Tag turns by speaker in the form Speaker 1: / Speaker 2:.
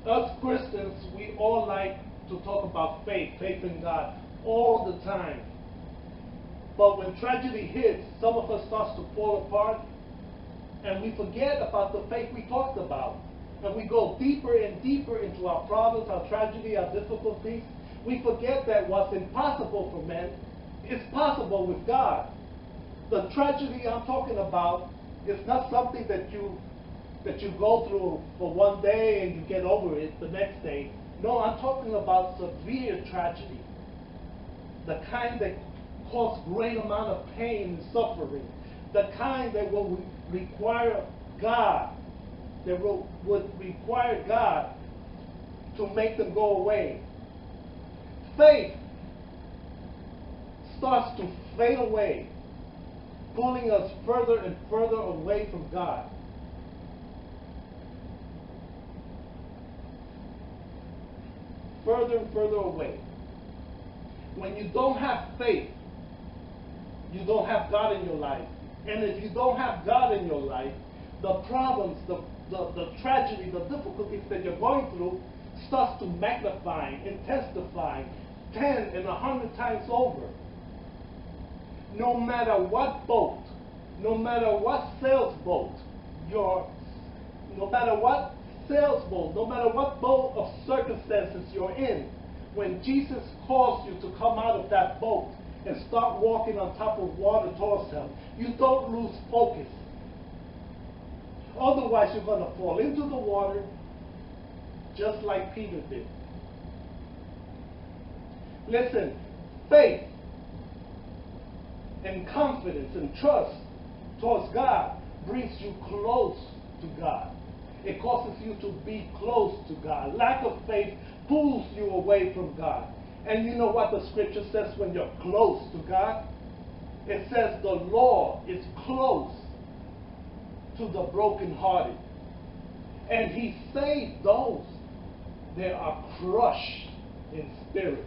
Speaker 1: Us Christians, we all like to talk about faith, faith in God, all the time. But when tragedy hits, some of us starts to fall apart, and we forget about the faith we talked about. And we go deeper and deeper into our problems, our tragedy, our difficulties. We forget that what's impossible for men is possible with God. The tragedy I'm talking about is not something that you go through for one day and you get over it the next day. No, I'm talking about severe tragedy. The kind that cause great amount of pain and suffering. The kind that will require God, would require God to make them go away. Faith starts to fade away, pulling us further and further away from God. Further and further away. When you don't have faith, you don't have God in your life. And if you don't have God in your life, the problems, the tragedy, the difficulties that you're going through starts to magnify, intensify, 10 and 100 times over. No matter what boat, no matter what sailboat, no matter what boat of circumstances you're in, when Jesus calls you to come out of that boat and start walking on top of water towards Him, you don't lose focus. Otherwise, you're going to fall into the water just like Peter did. Listen, faith and confidence and trust towards God brings you close to God. It causes you to be close to God. Lack of faith pulls you away from God. And you know what the scripture says when you're close to God? It says the Lord is close to the brokenhearted. And He saved those that are crushed in spirit.